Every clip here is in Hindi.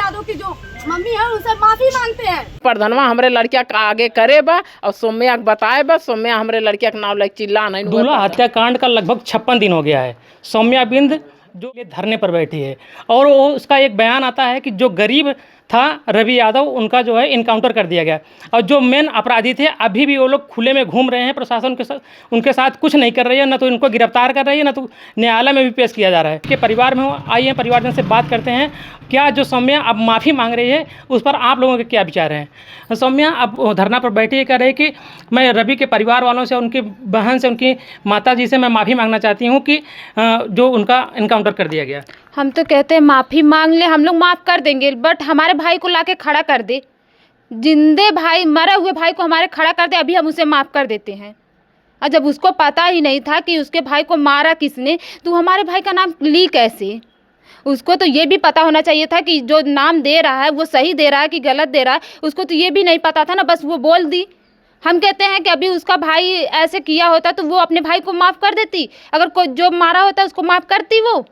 यादव की जो मम्मी है उनसे माफी मांगते हैं। प्रधनवा हमरे लड़किया का आगे करे बा और सौम्या के बताए बा, सौम्या हमरे लड़किया के नाम लग चिल्ला नहीं। दूल्हा हत्याकांड का लगभग 56 दिन हो गया है। सौम्या बिंद जो ये धरने पर बैठी है और वो उसका एक बयान आता है कि जो गरीब था रवि यादव, उनका जो है इनकाउंटर कर दिया गया और जो मेन अपराधी थे अभी भी वो लोग खुले में घूम रहे हैं। प्रशासन के साथ उनके साथ कुछ नहीं कर रही है, न तो इनको गिरफ्तार कर रही है, न तो न्यायालय में भी पेश किया जा रहा है। के परिवार में आइए परिवारजन से बात करते हैं। क्या जो सौम्या अब माफ़ी मांग रही है उस पर आप लोगों के क्या विचार हैं? सौम्या अब धरना पर बैठी कह रही कि मैं रवि के परिवार वालों से, उनकी बहन से, उनकी माता जी से मैं माफ़ी मांगना चाहती हूँ कि जो उनका इनकाउंटर कर दिया गया। हम तो कहते हैं माफ़ी मांग ले, हम लोग माफ़ कर देंगे, बट हमारे भाई को लाके खड़ा कर दे। जिंदे भाई, मरे हुए भाई को हमारे खड़ा कर दे, अभी हम उसे माफ़ कर देते हैं। और जब उसको पता ही नहीं था कि उसके भाई को मारा किसने, तो हमारे भाई का नाम ली कैसे? उसको तो ये भी पता होना चाहिए था कि जो नाम दे रहा है वो सही दे रहा है कि गलत दे रहा है। उसको तो ये भी नहीं पता था ना, बस वो बोल दी। हम कहते हैं कि अभी उसका भाई ऐसे किया होता तो वो अपने भाई को माफ़ कर देती। अगर कोई जो मारा होता उसको माफ़ करती वो।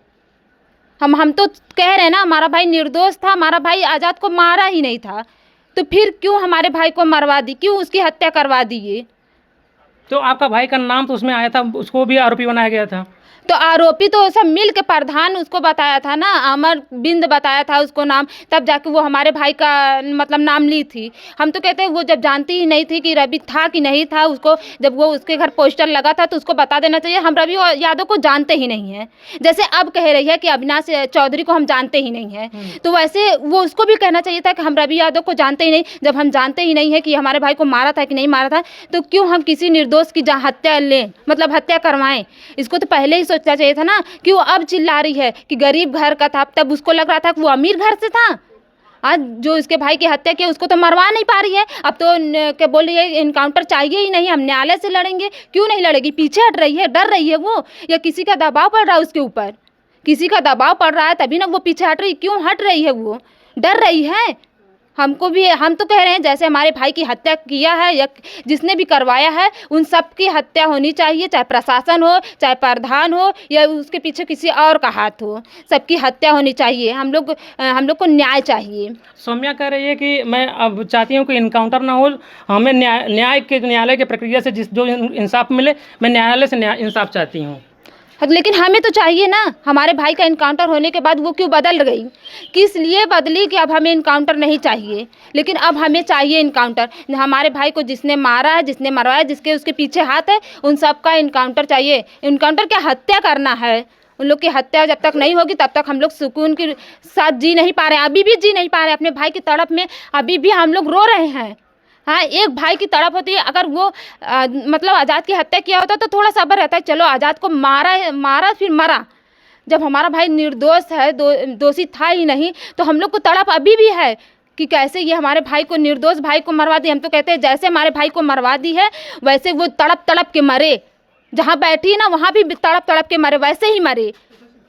हम तो कह रहे हैं ना, हमारा भाई निर्दोष था, हमारा भाई आज़ाद को मारा ही नहीं था, तो फिर क्यों हमारे भाई को मरवा दी, क्यों उसकी हत्या करवा दी? ये तो आपका भाई का नाम तो उसमें आया था, उसको भी आरोपी बनाया गया था। तो आरोपी तो सब मिल के प्रधान उसको बताया था ना, अमर बिंद बताया था उसको नाम, तब जाके वो हमारे भाई का मतलब नाम ली थी। हम तो कहते हैं वो जब जानती ही नहीं थी कि रवि था कि नहीं था, उसको जब वो उसके घर पोस्टर लगा था तो उसको बता देना चाहिए। हम रवि यादव को जानते ही नहीं हैं, जैसे अब कह रही है कि अविनाश चौधरी को हम जानते ही नहीं हैं, तो वैसे वो उसको भी कहना चाहिए था कि हम रवि यादव को जानते ही नहीं। जब हम जानते ही नहीं है कि हमारे भाई को मारा था कि नहीं मारा था, तो क्यों हम किसी निर्दोष की हत्या लें, मतलब हत्या करवाएं? इसको तो पहले ही सोचना चाहिए था ना कि वो अब चिल्ला रही है कि गरीब घर का था, तब उसको लग रहा था कि वो अमीर घर से था। आज जो इसके भाई की हत्या की उसको तो मरवा नहीं पा रही है, अब तो क्या बोल रही है इनकाउंटर चाहिए ही नहीं, हम न्यायालय से लड़ेंगे। क्यों नहीं लड़ेगी? पीछे हट रही है, डर रही है वो, या किसी का दबाव पड़ रहा है उसके ऊपर? किसी का दबाव पड़ रहा है तभी ना वो पीछे हट रही। क्यों हट रही है? वो डर रही है। हमको भी, हम तो कह रहे हैं जैसे हमारे भाई की हत्या किया है या जिसने भी करवाया है, उन सब की हत्या होनी चाहिए, चाहे प्रशासन हो, चाहे प्रधान हो, या उसके पीछे किसी और का हाथ हो, सबकी हत्या होनी चाहिए। हम लोग को न्याय चाहिए। सौम्या कह रही है कि मैं अब चाहती हूँ कि इनकाउंटर ना हो, हमें न्यायालय के प्रक्रिया से जो इंसाफ मिले, मैं न्यायालय से इंसाफ चाहती हूँ। लेकिन हमें तो चाहिए ना। हमारे भाई का इनकाउंटर होने के बाद वो क्यों बदल गई? किस लिए बदली कि अब हमें इनकाउंटर नहीं चाहिए, लेकिन अब हमें चाहिए इनकाउंटर। हमारे भाई को जिसने मारा है, जिसने मरवाया, जिसके उसके पीछे हाथ है, उन सब का इनकाउंटर चाहिए। इनकाउंटर क्या, हत्या करना है? उन लोग की हत्या जब तक नहीं होगी तब तक हम लोग सुकून के साथ जी नहीं पा रहे हैं। अभी भी जी नहीं पा रहे हैं अपने भाई की तड़प में, अभी भी हम लोग रो रहे हैं। हाँ, एक भाई की तड़प होती है। अगर वो मतलब आज़ाद की हत्या किया होता तो थोड़ा सब्र रहता है, चलो आज़ाद को मारा फिर मरा। जब हमारा भाई निर्दोष है, दोषी था ही नहीं, तो हम लोग को तड़प अभी भी है कि कैसे ये हमारे भाई को, निर्दोष भाई को मरवा दी। हम तो कहते हैं जैसे हमारे भाई को मरवा दी है वैसे वो तड़प तड़प के मरे, जहाँ बैठी है ना वहाँ भी तड़प तड़प के मरे, वैसे ही मरे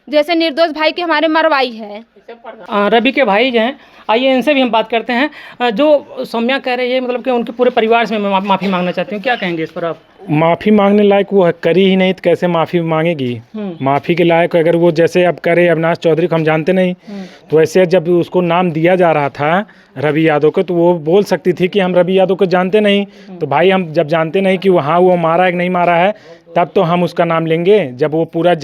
जैसे निर्दोष भाई की हमारे मरवाई है। रवि के भाई जो हैं, आइए इनसे भी हम बात करते हैं। जो सौम्या कह रही है मतलब कि उनके पूरे परिवार से मैं माफ़ी मांगना चाहती हूँ, क्या कहेंगे इस पर आप? माफ़ी मांगने लायक वो करी ही नहीं तो कैसे माफ़ी मांगेगी? माफ़ी के लायक अगर वो जैसे अब करे अविनाश चौधरी को हम जानते नहीं, तो ऐसे जब उसको नाम दिया जा रहा था रवि यादव को, तो वो बोल सकती थी कि हम रवि यादव को जानते नहीं। तो भाई हम जब जानते नहीं कि हाँ वो मारा है कि नहीं मारा है, तब तो हम उसका नाम लेंगे। जब वो पूरा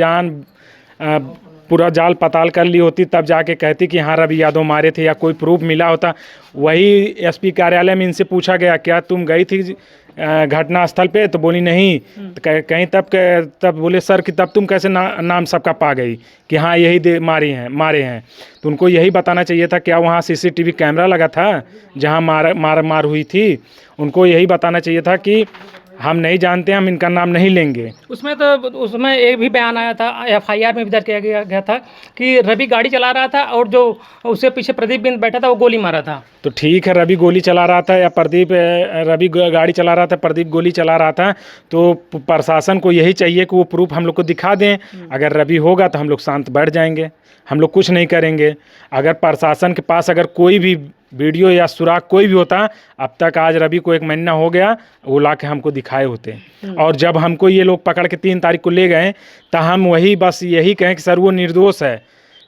जाल पताल कर ली होती तब जाके कहती कि हाँ रवि यादव मारे थे, या कोई प्रूफ मिला होता। वही एसपी कार्यालय में इनसे पूछा गया क्या तुम गई थी घटना स्थल पे, तो बोली नहीं। तो कहीं तब बोले सर कि तब तुम कैसे नाम सबका पा गई कि हाँ यही मारे हैं। तो उनको यही बताना चाहिए था। क्या वहाँ सीसीटीवी कैमरा लगा था जहाँ मार हुई थी? उनको यही बताना चाहिए था कि हम नहीं जानते, हम इनका नाम नहीं लेंगे। उसमें एक भी बयान आया था, FIR में भी दर्ज किया गया था कि रवि गाड़ी चला रहा था और जो उसके पीछे प्रदीप बिंद बैठा था वो गोली मारा था। तो ठीक है, रवि गोली चला रहा था या रवि गाड़ी चला रहा था, प्रदीप गोली चला रहा था, तो प्रशासन को यही चाहिए कि वो प्रूफ हम लोग को दिखा दें। अगर रवि होगा तो हम लोग शांत बैठ जाएंगे, हम लोग कुछ नहीं करेंगे। अगर प्रशासन के पास अगर कोई भी वीडियो या सुराग कोई भी होता, अब तक आज रवि को 1 महीना हो गया, वो ला के हमको दिखाए होते। और जब हमको ये लोग पकड़ के 3 तारीख को ले गए, तो हम वही बस यही कहें कि सर वो निर्दोष है।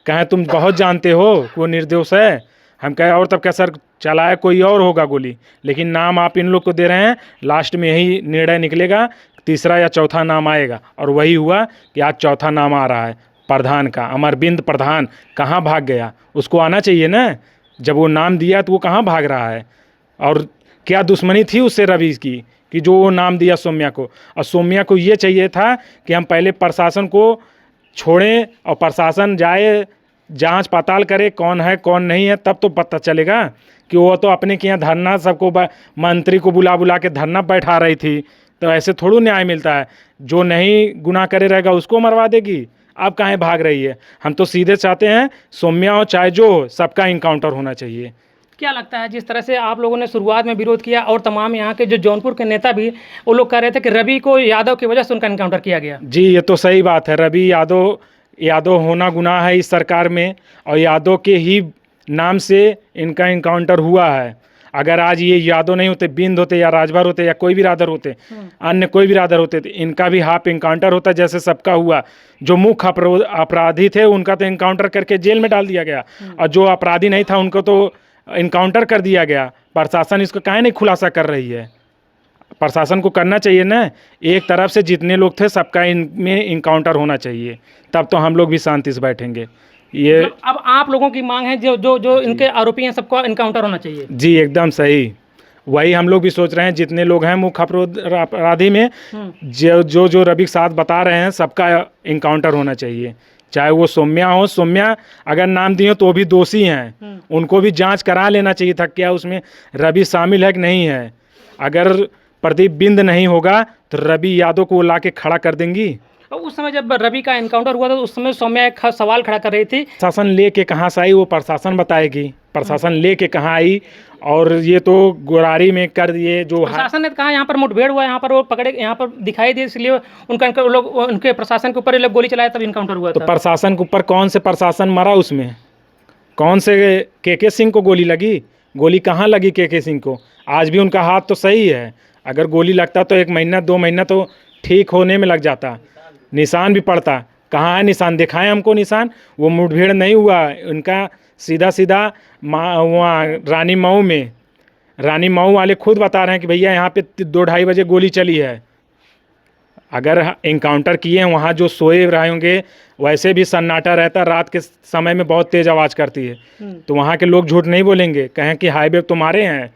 कहें तुम बहुत जानते हो कि वो निर्दोष है, हम कहे और तब क्या सर चलाया कोई और होगा गोली, लेकिन नाम आप इन लोग को दे रहे हैं, लास्ट में यही निर्णय निकलेगा, तीसरा या चौथा नाम आएगा। और वही हुआ कि आज चौथा नाम आ रहा है प्रधान का। अमरबिंद प्रधान कहाँ भाग गया? उसको आना चाहिए ना, जब वो नाम दिया तो वो कहाँ भाग रहा है? और क्या दुश्मनी थी उससे रवि की कि जो वो नाम दिया सौम्या को? और सौम्या को ये चाहिए था कि हम पहले प्रशासन को छोड़ें और प्रशासन जाए जांच पड़ताल करे कौन है कौन नहीं है, तब तो पता चलेगा। कि वो तो अपने के यहाँ धरना सबको मंत्री को बुला बुला के धरना बैठा रही थी, तो ऐसे थोड़ा न्याय मिलता है। जो नहीं गुनाह करे रहेगा उसको मरवा देगी। अब काहे भाग रही है? हम तो सीधे चाहते हैं सौम्या हो चाहे जो हो, सबका इनकाउंटर होना चाहिए। क्या लगता है जिस तरह से आप लोगों ने शुरुआत में विरोध किया और तमाम यहाँ के जो जौनपुर के नेता भी वो लोग कह रहे थे कि रवि को यादव की वजह से उनका इनकाउंटर किया गया? जी ये तो सही बात है। रवि यादव होना गुनाह है इस सरकार में, और यादव के ही नाम से इनका इनकाउंटर हुआ है। अगर आज ये यादव नहीं होते, बिंद होते या राजभर होते या कोई भी राधर होते, अन्य कोई भी राधर होते, तो इनका भी हाफ इनकाउंटर होता जैसे सबका हुआ। जो मुख्य अपराधी थे उनका तो इनकाउंटर करके जेल में डाल दिया गया, और जो अपराधी नहीं था उनको तो इनकाउंटर कर दिया गया। प्रशासन इसको काहे नहीं खुलासा कर रही है? प्रशासन को करना चाहिए ना। एक तरफ से जितने लोग थे सबका इनमें इनकाउंटर होना चाहिए, तब तो हम लोग भी शांति से बैठेंगे। ये अब आप लोगों की मांग है जो जो जो इनके आरोपी हैं सबको इनकाउंटर होना चाहिए? जी एकदम सही, वही हम लोग भी सोच रहे हैं। जितने लोग हैं मुख्य अपराधी में, जो रवि के साथ बता रहे हैं, सबका इनकाउंटर होना चाहिए। चाहे वो सौम्या हो, सौम्या अगर नाम दिए तो वो भी दोषी हैं, उनको भी जांच करा लेना चाहिए था क्या उसमें रवि शामिल है कि नहीं है। अगर प्रदीप बिंद नहीं होगा तो रवि यादव को ला के खड़ा कर देंगी। उस समय जब रवि का इनकाउंटर हुआ था तो उस समय सौम्या एक सवाल खड़ा कर रही थी, प्रशासन लेके कहाँ से आई वो प्रशासन बताएगी। प्रशासन लेके कहाँ आई? और ये तो गोरारी में कर दिए जो प्रशासन ने कहा यहाँ पर मुठभेड़ हुआ, यहाँ पर वो पकड़े, यहाँ पर दिखाई दिए, इसलिए उनके प्रशासन के ऊपर ये लोग गोली चलाए तब इनकाउंटर हुआ था। तो प्रशासन के ऊपर कौन से प्रशासन मरा? उसमें कौन से के सिंह को गोली लगी? गोली कहाँ लगी के सिंह को? आज भी उनका हाथ तो सही है। अगर गोली लगता तो 1 महीना 2 महीना तो ठीक होने में लग जाता, निशान भी पड़ता। कहाँ है निशान? दिखाएं हमको निशान। वो मुठभेड़ नहीं हुआ उनका, सीधा वहाँ रानी मऊ वाले खुद बता रहे हैं कि भैया यहाँ पे 2-2:30 बजे गोली चली है। अगर इनकाउंटर किए हैं, वहाँ जो सोए रहे होंगे वैसे भी सन्नाटा रहता, रात के समय में बहुत तेज़ आवाज़ करती है, तो वहाँ के लोग झूठ नहीं बोलेंगे। कहें कि हाईवे तुम्हारे हैं,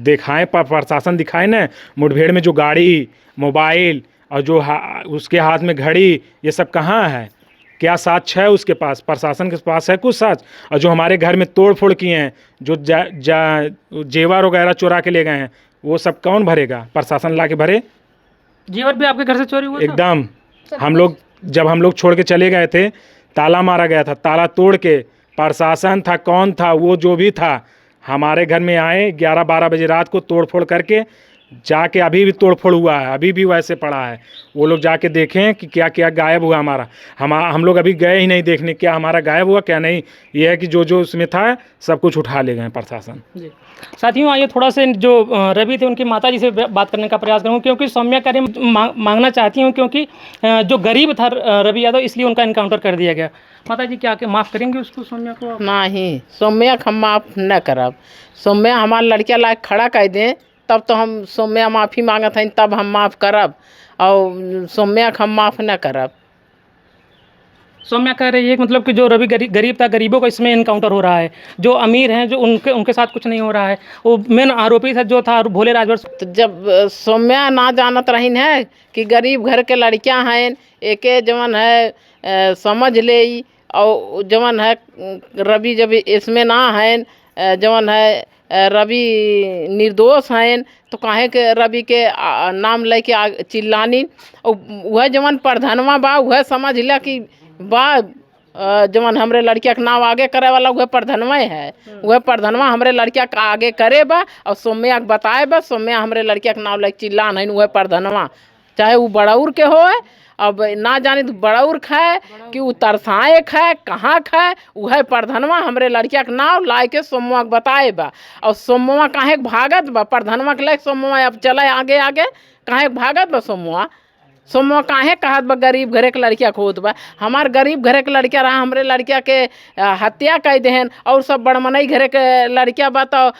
दिखाएं, प्रशासन दिखाए ना। मुठभेड़ में जो गाड़ी, मोबाइल और जो उसके हाथ में घड़ी, ये सब कहाँ है? क्या साक्ष्य है उसके पास? प्रशासन के पास है कुछ साक्ष्य? और जो हमारे घर में तोड़ फोड़ किए हैं, जो जेवर वगैरह चुरा के ले गए हैं, वो सब कौन भरेगा? प्रशासन ला के भरे। जेवर भी आपके घर से चोरी हुआ था? एकदम। हम लोग छोड़ के चले गए थे, ताला मारा गया था, ताला तोड़ के प्रशासन था, कौन था वो, जो भी था, हमारे घर में आए 11-12 बजे रात को, तोड़ फोड़ करके जाके, अभी भी तोड़ फोड़ हुआ है, अभी भी वैसे पड़ा है। वो लोग जाके देखें कि क्या क्या गायब हुआ हमारा। हम लोग अभी गए ही नहीं देखने क्या हमारा गायब हुआ क्या नहीं। ये है कि जो उसमें था सब कुछ उठा ले गए प्रशासन। जी साथियों, आइए थोड़ा से जो रवि थे उनकी माता जी से बात करने का प्रयास करूँ, क्योंकि सौम्या का मांगना चाहती हूँ, क्योंकि जो गरीब था रवि यादव, इसलिए उनका इनकाउंटर कर दिया गया। माता जी क्या माफ़ करेंगे उसको, सौम्या को? नहीं, सौम्या हम माफ़ न करब। सौम्या हमारा लड़किया लायक खड़ा कर दें तब तो हम सौम्या माफ़ी मांगत हैं, तब हम माफ़ करब, और सौम्या हम माफ़ न करब। सौम्या कह रही है मतलब कि जो रवि गरीब था, गरीबों का इसमें इनकाउंटर हो रहा है। जो अमीर हैं, जो उनके साथ कुछ नहीं हो रहा है। वो मेन आरोपी था जो था भोले राजभर। तो जब सौम्या ना जानत रही है कि गरीब घर के लड़कियां हैं, एके जवन है समझ ले, और जवन है रवि जब इसमें ना है, जवन है रवि निर्दोष हैं, तो काहे के रवि के नाम लेके चिल्लानी। और वह जवन प्रधानवा बा वह समझ लिया कि बा जवन हमरे लड़किया के नाम आगे करे वाला वह प्रधानवा है। वह प्रधानवा हमरे लड़किया का आगे करे बा और सौम्या के बताए बा, सौम्या हमरे लड़किया के नाम लेके चिल्ला नहीं, वह प्रधानवा, चाहे वो बड़ाउर के हो। अब ना जाने तो बड़ाउर खाए कि वो तरसाए खाए, कहाँ खाए, वह प्रधानवा हमरे लड़किया के नाम लाए के सोमुआ के बताए बा। और सोमुआ काहे भागत बा? प्रधानवा के लायक सोमुआ अब चले आगे आगे, काहे भागत बा सोमुआ? सोमवा काहे कहत बा गरीब घरे के लड़किया खोद बा। हमार गरीब घरे के लड़किया रहा, हमरे लड़किया के हत्या कर देहन और सब बड़मनई घरे के लड़किया बा तो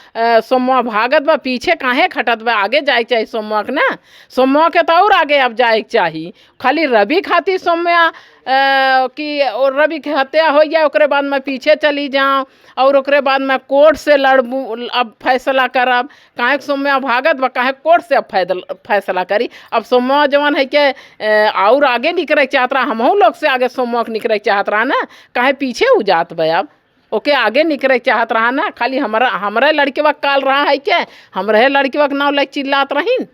सोमवा भागत बा पीछे काहे खटत बा। आगे जाए चाहिए सोमवा के ना, सोमवा के तो और आगे अब जाए चाहिए। खाली रवि खातिर सोमवा कि और रवि की हत्या हो जाए ओकरे बाद मैं पीछे चली जाऊँ और ओकरे बाद मैं कोर्ट से लड़बू, अब फैसला करब। काहे सोमवा भागत बा, काहे कोर्ट से अब फैसला करी। अब सोमवा जवन है के और आगे निकले चाहत रहा, हमहू लोग से आगे सोमवा के निकले चाहत रहा ना, काहे पीछे हो जात बा। अब ओके आगे निकले चाहत रहा ना, खाली हमारे लड़के वक्त काल रहा है क्या, हमारे लड़के वक्त नाव लाइक चिल्लात रहीन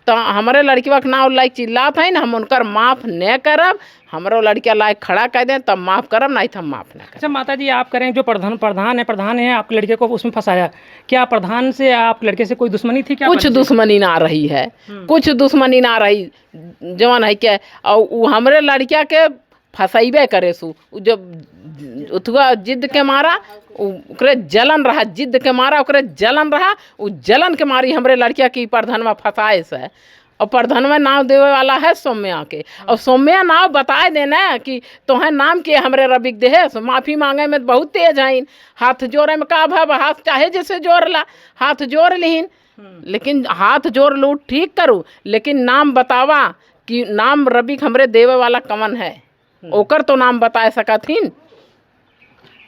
तो हमारे लड़की वक्त नाव लाइक चिल्लात है ना, हम उनकर माफ़ न करब। हमारो लड़किया लायक खड़ा कर दें तब माफ़ करब, नहीं तो हम माफ़ न करब। अच्छा माता जी, आप करें जो प्रधान है आपके लड़के को उसमें फंसाया, क्या प्रधान से आप लड़के से कोई दुश्मनी थी क्या? कुछ दुश्मनी ना रही है, कुछ दुश्मनी ना रही जवन है क्या। और वो हमारे लड़किया के फंसाइबे करे सु, जब उतवा जिद के मारा ओकरे जलन रहा, जिद के मारा ओकरे जलन रहा, उ जलन के मारी हमरे लड़किया की प्रधानवा फंसाए से। और प्रधानवा नाव देवे वाला है सौम्या के, और सौम्या नाव बताए देना कि तोहें नाम के हमरे रबिक दे है। माफ़ी मांगे में बहुत तेज है, हाथ जोड़े में का भाव, हाथ चाहे जैसे जोड़ ला हाथ जोड़ लीन, लेकिन हाथ जोड़ लू ठीक करूँ, लेकिन नाम बतावा कि नाम रबिक हमरे देवे वाला कवन है, ओकर तो नाम बता सकथिन।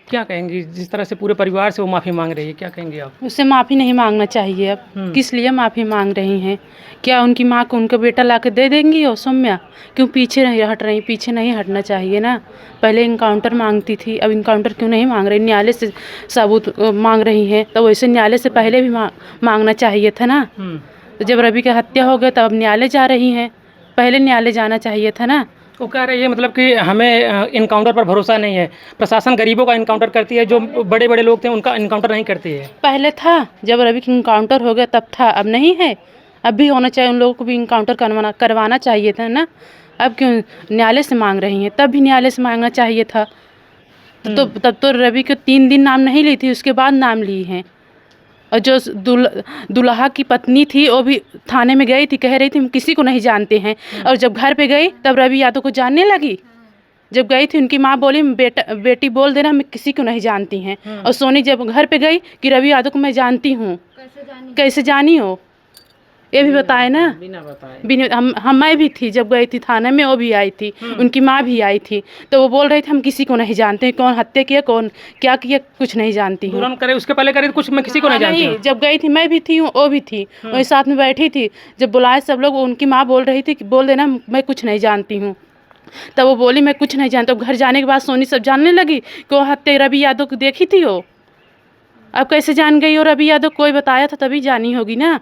क्या कहेंगी जिस तरह से पूरे परिवार से वो माफ़ी मांग रही है, क्या कहेंगे आप? उससे माफ़ी नहीं मांगना चाहिए। अब किस लिए माफ़ी मांग रही हैं? क्या उनकी माँ को उनका बेटा ला के दे देंगी? और सौम्या क्यों पीछे नहीं हट रही? पीछे नहीं हटना चाहिए ना। पहले इनकाउंटर मांगती थी, अब इनकाउंटर क्यों नहीं मांग रही? न्यायालय से सबूत मांग रही हैं, तो वैसे न्यायालय से पहले भी मांगना चाहिए था ना। तो जब रवि की हत्या हो गई तब अब न्यायालय जा रही हैं, पहले न्यायालय जाना चाहिए था ना। वो कह रही है मतलब कि हमें इनकाउंटर पर भरोसा नहीं है, प्रशासन गरीबों का इनकाउंटर करती है, जो बड़े बड़े लोग थे उनका इनकाउंटर नहीं करती है। पहले था, जब रवि की इनकाउंटर हो गया तब था, अब नहीं है। अब भी होना चाहिए, उन लोगों को भी इनकाउंटर करवाना चाहिए था ना। अब क्यों न्यायालय से मांग रही हैं? तब भी न्यायालय से मांगना चाहिए था। तब तो रवि को 3 दिन नाम नहीं ली थी, उसके बाद नाम ली हैं। और जो दुल्हा की पत्नी थी वो भी थाने में गई थी, कह रही थी हम किसी को नहीं जानते हैं। और जब घर पे गई तब रवि यादव को जानने लगी। जब गई थी उनकी माँ बोली बेटी बोल देना मैं किसी को नहीं जानती हैं। और सोनी जब घर पे गई कि रवि यादव को मैं जानती हूँ, कैसे जानी हो ये भी बताए ना, बिना बताए। मैं भी थी जब गई थी थाने में, वो भी आई थी, उनकी माँ भी आई थी, तो वो बोल रही थी हम किसी को नहीं जानते हैं, कौन हत्या किया कौन क्या किया कुछ नहीं जानती हूँ। तुरंत करे उसके पहले करे कुछ मैं किसी को नहीं जानती हूँ। जब गई थी मैं भी थी, वो भी थी, वही साथ में बैठी थी। जब बुलाए सब लोग, उनकी माँ बोल रही थी कि बोल देना मैं कुछ नहीं जानती हूँ। तब वो बोली मैं कुछ नहीं जानती। घर जाने के बाद सोनी सब जानने लगी कि वो हत्या रवि यादव को देखी थी वो। अब कैसे जान गई? और रवि यादव कोई बताया था तभी जानी होगी ना,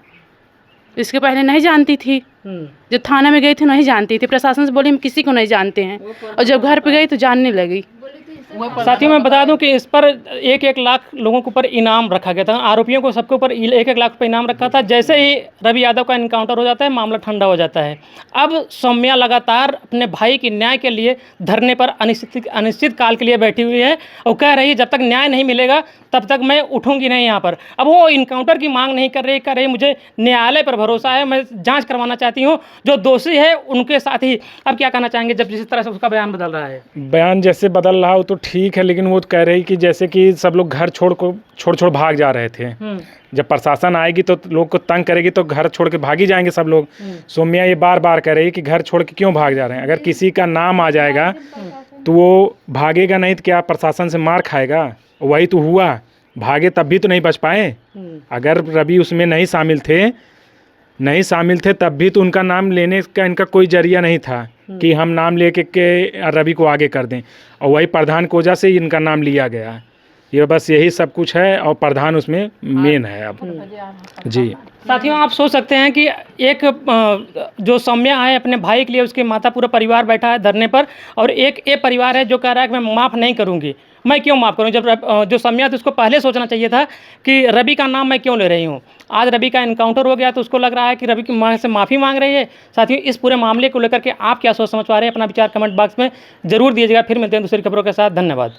इसके पहले नहीं जानती थी। जब थाना में गई थी नहीं जानती थी, प्रशासन से बोली हम किसी को नहीं जानते हैं, और जब घर पे गई तो जानने लगी। साथियों मैं बता दूं कि इस पर 1-1 लाख लोगों के ऊपर इनाम रखा गया था, आरोपियों को सबके ऊपर 1-1 लाख रुपये इनाम रखा था। जैसे ही रवि यादव का इनकाउंटर हो जाता है मामला ठंडा हो जाता है। अब सौम्या लगातार अपने भाई के न्याय के लिए धरने पर अनिश्चित काल के लिए बैठी हुई है और कह रही है जब तक न्याय नहीं मिलेगा तब तक मैं उठूंगी नहीं यहाँ पर। अब वो इनकाउंटर की मांग नहीं कर रही, कह रही मुझे न्यायालय पर भरोसा है, मैं जाँच करवाना चाहती हूँ, जो दोषी है उनके साथ ही। अब क्या कहना चाहेंगे जब जिस तरह से उसका बयान बदल रहा है? बयान जैसे बदल रहा हो तो ठीक है, लेकिन वो कह रही कि जैसे कि सब लोग घर छोड़ भाग जा रहे थे। जब प्रशासन आएगी तो लोग को तंग करेगी तो घर छोड़ के भाग ही जाएंगे सब लोग। सौम्या ये बार बार कह रही कि घर छोड़ के क्यों भाग जा रहे हैं? अगर किसी का नाम आ जाएगा तो वो भागेगा नहीं तो क्या प्रशासन से मार खाएगा? वही तो हुआ, भागे तब भी तो नहीं बच पाए। अगर रवि उसमें नहीं शामिल थे तब भी तो उनका नाम लेने का इनका कोई जरिया नहीं था कि हम नाम लेके के रवि को आगे कर दें, और वही प्रधान की वजह से इनका नाम लिया गया। ये बस यही सब कुछ है, और प्रधान उसमें मेन है। अब जी साथियों आप सोच सकते हैं कि एक जो सौम्या है अपने भाई के लिए उसके माता पूरा परिवार बैठा है धरने पर, और एक ये परिवार है जो कह रहा है कि मैं माफ़ नहीं करूँगी। मैं क्यों माफ़ करूँ? जब जो सौम्या थी उसको पहले सोचना चाहिए था कि रवि का नाम मैं क्यों ले रही हूँ। आज रवि का इनकाउंटर हो गया तो उसको लग रहा है कि रवि की माँ से माफ़ी मांग रही है। साथियों इस पूरे मामले को लेकर के आप क्या सोच समझ पा रहे हैं? अपना विचार कमेंट बॉक्स में जरूर दीजिएगा। फिर मिलते हैं दूसरी खबरों के साथ। धन्यवाद।